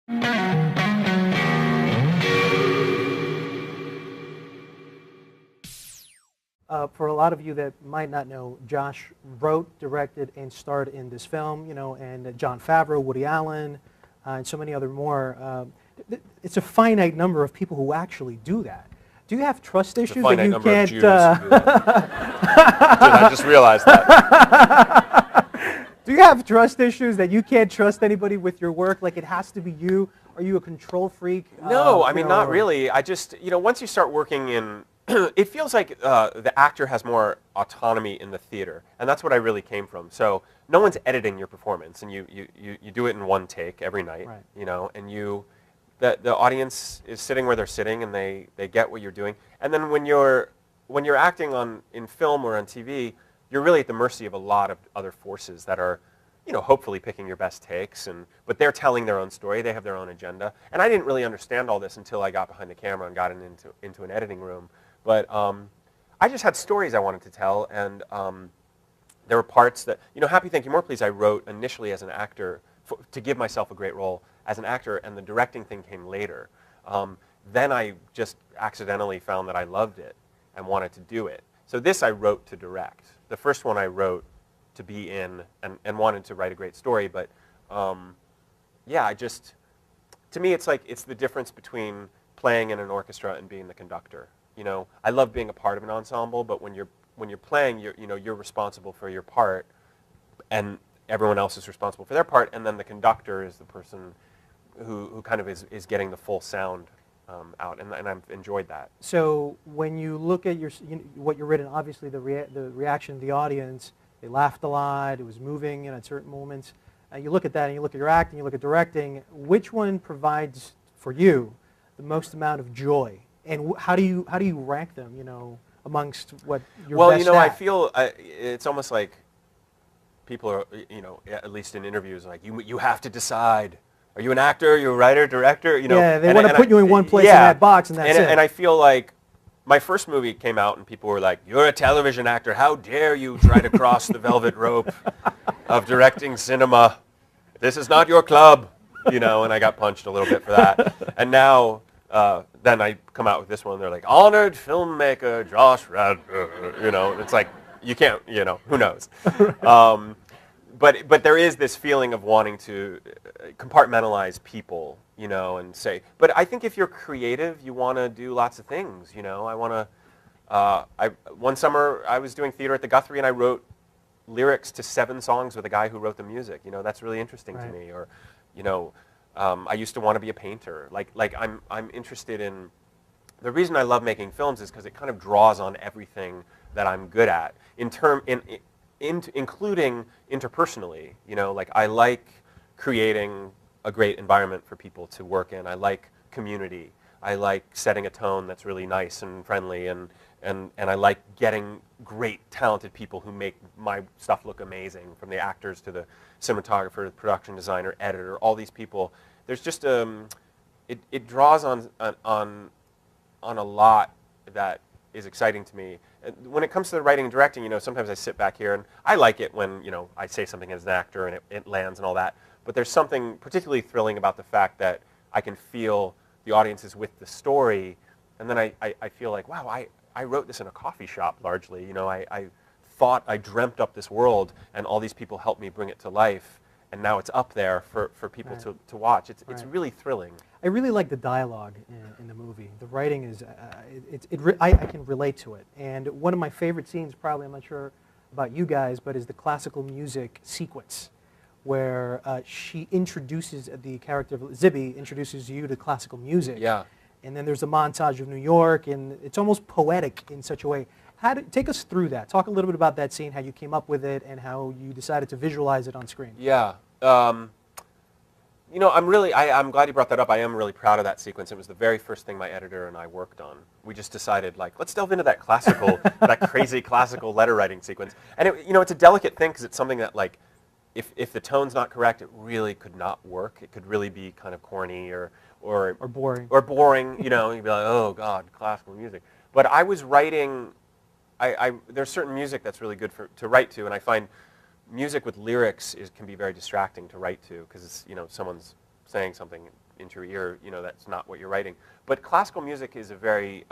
For a lot of you that might not know, Josh wrote, directed, and starred in this film, you know, and Jon Favreau, Woody Allen, and so many other more. It's a finite number of people who actually do that. Do you have trust issues that you can't? Did I just realized that? Do you have trust issues that you can't trust anybody with your work? Like it has to be you? Are you a control freak? No, I mean, not really. I just, you know, once you start working in, it feels like the actor has more autonomy in the theater, and that's what I really came from. So no one's editing your performance, and you do it in one take every night, right. You know, and the audience is sitting where they're sitting, and they get what you're doing. And then when you're acting in film or on TV, you're really at the mercy of a lot of other forces that are, you know, hopefully picking your best takes, but they're telling their own story. They have their own agenda. And I didn't really understand all this until I got behind the camera and got into an editing room. But I just had stories I wanted to tell, and there were parts that, you know, Happy Thank You More Please I wrote initially as an actor to give myself a great role as an actor, and the directing thing came later. Then I just accidentally found that I loved it and wanted to do it. So this I wrote to direct. The first one I wrote to be in and wanted to write a great story, but yeah, to me it's like, it's the difference between playing in an orchestra and being the conductor. You know, I love being a part of an ensemble, but when you're playing, you're responsible for your part, and everyone else is responsible for their part, and then the conductor is the person who kind of is getting the full sound out, and I've enjoyed that. So when you look at what you're written, obviously the reaction of the audience, they laughed a lot, it was moving at certain moments. You look at that and you look at your acting, you look at directing, which one provides for you the most amount of joy? And how do you rank them, you know, amongst what you're best at? Well, you know, I feel it's almost like people are, you know, at least in interviews, like you have to decide. Are you an actor? Are you a writer, director? You know, yeah, they want to put you in one place in that box, and that's it. And I feel like my first movie came out, and people were like, "You're a television actor. How dare you try to cross the velvet rope of directing cinema? This is not your club." You know, and I got punched a little bit for that. And now, then I come out with this one, and they're like, "Honored filmmaker Josh Radnor." You know, it's like, you can't, you know, who knows? But there is this feeling of wanting to compartmentalize people, you know, and say, but I think if you're creative, you want to do lots of things, you know. I want to, one summer I was doing theater at the Guthrie, and I wrote lyrics to 7 songs with a guy who wrote the music, you know. That's really interesting to me. Or, you know, I used to want to be a painter. Like I'm interested in, the reason I love making films is because it kind of draws on everything that I'm good at, including interpersonally. You know, like I like creating a great environment for people to work in. I like community. I like setting a tone that's really nice and friendly, and I like getting great, talented people who make my stuff look amazing, from the actors to the cinematographer, the production designer, editor, all these people. There's just it draws on a lot that is exciting to me. And when it comes to the writing and directing, you know, sometimes I sit back here and I like it when, you know, I say something as an actor and it lands and all that. But there's something particularly thrilling about the fact that I can feel the audience is with the story, and then I feel like, wow, I wrote this in a coffee shop largely. You know, I thought I dreamt up this world, and all these people helped me bring it to life, and now it's up there for people to watch. It's really thrilling. I really like the dialogue in the movie. The writing is, I can relate to it. And one of my favorite scenes, probably, I'm not sure about you guys, but is the classical music sequence, where she introduces, the character of Zibby introduces you to classical music. Yeah. And then there's a montage of New York, and it's almost poetic in such a way. Take us through that. Talk a little bit about that scene, how you came up with it, and how you decided to visualize it on screen. Yeah. You know, I'm glad you brought that up. I am really proud of that sequence. It was the very first thing my editor and I worked on. We just decided, like, let's delve into that classical, that crazy classical letter writing sequence. And you know, it's a delicate thing, because it's something that, like, if the tone's not correct, it really could not work. It could really be kind of corny or boring. Or boring, you know. You'd be like, oh God, classical music. But I was writing. There's certain music that's really good to write to, and I find music with lyrics can be very distracting to write to, because it's, you know, someone's saying something into your ear, you know, that's not what you're writing. But classical music is a very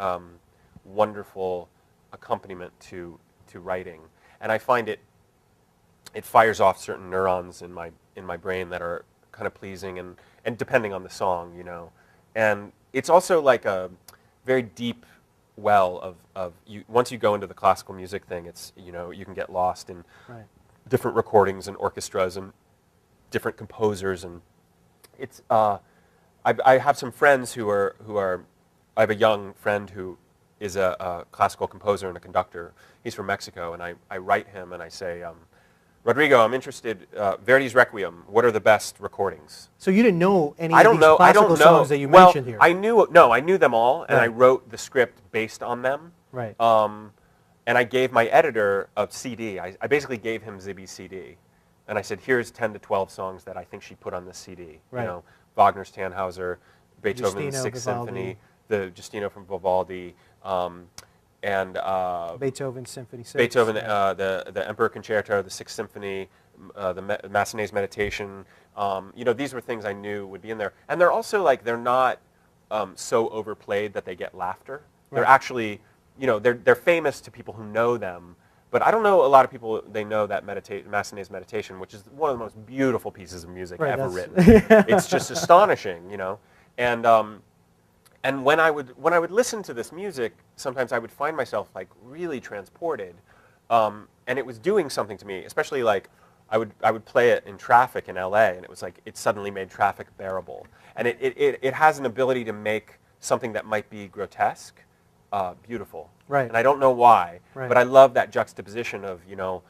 wonderful accompaniment to writing, and I find it fires off certain neurons in my brain that are kind of pleasing and depending on the song, you know. And it's also like a very deep well of you. Once you go into the classical music thing, it's, you know, you can get lost in different recordings and orchestras and different composers, and it's I have some friends who are I have a young friend who is a classical composer and a conductor. He's from Mexico, and I write him and I say, Rodrigo, I'm interested, Verdi's Requiem, what are the best recordings? So you didn't know any of these classical songs that you mentioned here? I knew them all, and I wrote the script based on them. Right. And I gave my editor a CD. I basically gave him Zibby's CD. And I said, here's 10 to 12 songs that I think she put on this CD. Right. You know, Wagner's Tannhauser, Beethoven's Giustino, Sixth Vivaldi. Symphony, the Giustino from Vivaldi, and Beethoven's Symphony 6. Beethoven, the Emperor Concerto, the Sixth Symphony, the Massenet's Meditation. You know, these were things I knew would be in there. And they're also like, they're not so overplayed that they get laughter. They're actually, you know, they're famous to people who know them. But I don't know a lot of people, they know that Massenet's Meditation, which is one of the most beautiful pieces of music ever written. It's just astonishing, you know. And when I would listen to this music, sometimes I would find myself like really transported, and it was doing something to me. Especially like I would play it in traffic in LA, and it was like it suddenly made traffic bearable. And it has an ability to make something that might be grotesque beautiful. Right. And I don't know why, but I love that juxtaposition of, you know,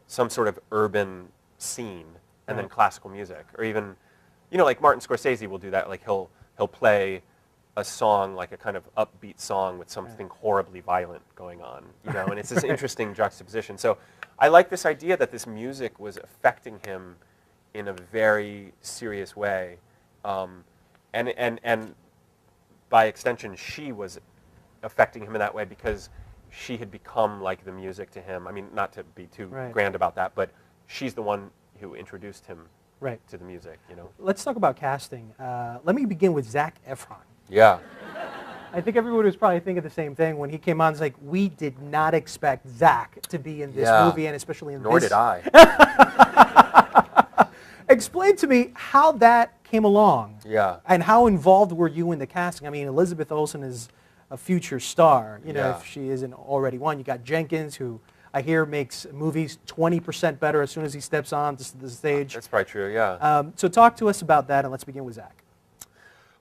some sort of urban scene and then classical music, or even, you know, like Martin Scorsese will do that. Like he'll play a song, like a kind of upbeat song with something horribly violent going on, you know, and it's this interesting juxtaposition. So I like this idea that this music was affecting him in a very serious way, and by extension, she was affecting him in that way because she had become like the music to him. I mean, not to be too grand about that, but she's the one who introduced him to the music, you know. Let's talk about casting. Let me begin with Zac Efron. Yeah. I think everyone was probably thinking the same thing when he came on. It's like, we did not expect Zac to be in this movie, and especially in Nor this. did I. Explain to me how that came along. Yeah. And how involved were you in the casting? I mean, Elizabeth Olsen is a future star, you know, if she isn't already one. You got Jenkins, who I hear makes movies 20% better as soon as he steps on the stage. That's probably true, yeah. So talk to us about that, and let's begin with Zac.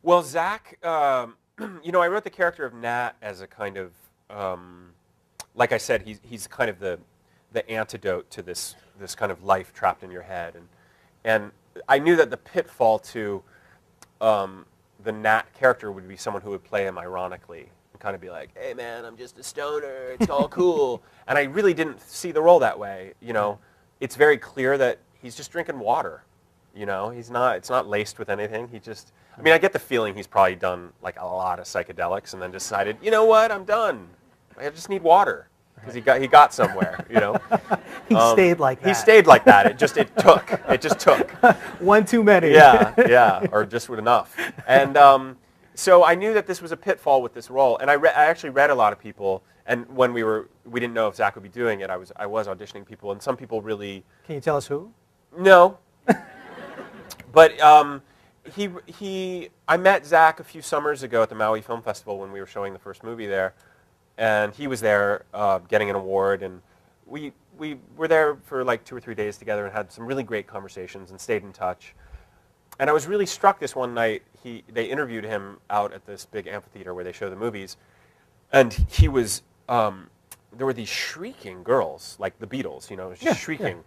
Well, Zac, you know, I wrote the character of Nat as a kind of, like I said, he's kind of the antidote to this kind of life trapped in your head, and I knew that the pitfall to the Nat character would be someone who would play him ironically and kind of be like, "Hey man, I'm just a stoner. It's all cool," and I really didn't see the role that way. You know, it's very clear that he's just drinking water. You know, it's not laced with anything. He just, I mean, I get the feeling he's probably done like a lot of psychedelics and then decided, you know what, I'm done. I just need water, because he got somewhere, you know. He stayed like that. He stayed like that. It just took. One too many. Yeah, or just with enough. And so I knew that this was a pitfall with this role, and I actually read a lot of people. And when we didn't know if Zac would be doing it, I was auditioning people, and some people really. Can you tell us who? No. But I met Zac a few summers ago at the Maui Film Festival when we were showing the first movie there, and he was there getting an award, and we were there for like 2 or 3 days together and had some really great conversations and stayed in touch. And I was really struck this one night. They interviewed him out at this big amphitheater where they show the movies, and he was there were these shrieking girls like the Beatles, you know, shrieking,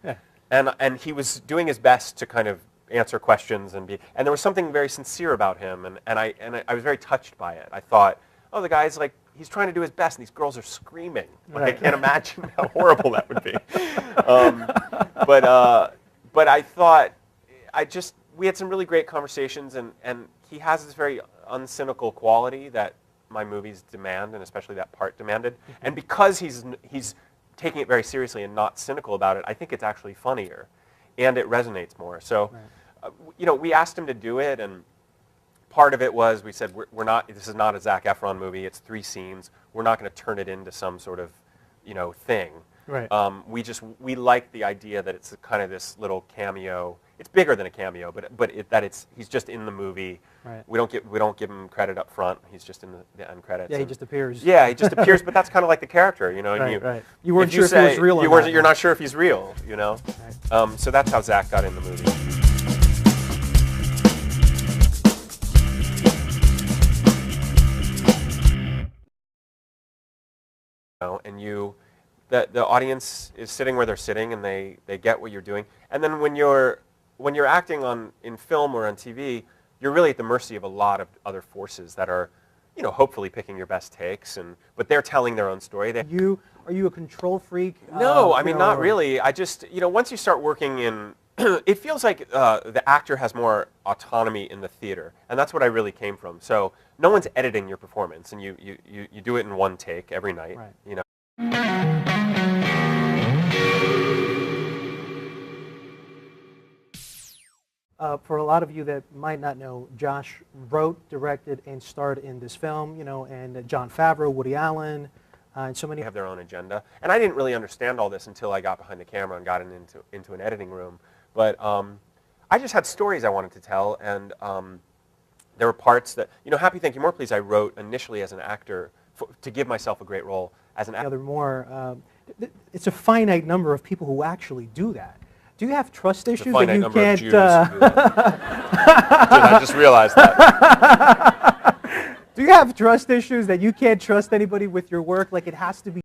and he was doing his best to kind of answer questions and there was something very sincere about him, and I was very touched by it. I thought, oh, the guy's like, he's trying to do his best, and these girls are screaming. Like, I can't imagine how horrible that would be. But I thought, we had some really great conversations, and he has this very uncynical quality that my movies demand, and especially that part demanded. And because he's taking it very seriously and not cynical about it, I think it's actually funnier, and it resonates more. So we asked him to do it, and part of it was we said we're not. This is not a Zac Efron movie. It's 3 scenes. We're not going to turn it into some sort of, thing. Right. We like the idea that it's kind of this little cameo. It's bigger than a cameo, but he's just in the movie. Right. We don't give him credit up front. He's just in the end credits. Yeah, he just appears. Yeah, he just appears, but that's kind of like the character, Right, right. You weren't sure if he was real or not. You're not sure if he's real, Right. So that's how Zac got in the movie. And the audience is sitting where they're sitting, and they get what you're doing. And then when you're acting in film or on TV, you're really at the mercy of a lot of other forces that are, hopefully picking your best takes, but they're telling their own story. Are you a control freak? No, I mean, not really. I just, once you start working in, it feels like the actor has more autonomy in the theater, and that's what I really came from. So no one's editing your performance, and you do it in one take every night. Right. For a lot of you that might not know, Josh wrote, directed, and starred in this film, and Jon Favreau, Woody Allen, and so many have their own agenda. And I didn't really understand all this until I got behind the camera and got into an editing room. But I just had stories I wanted to tell, and there were parts that, Happy Thank You More Please, I wrote initially as an actor to give myself a great role as an actor. It's a finite number of people who actually do that. Do you have trust issues that you number can't? Of Jews who do that. I just realized that. Do you have trust issues that you can't trust anybody with your work? Like it has to be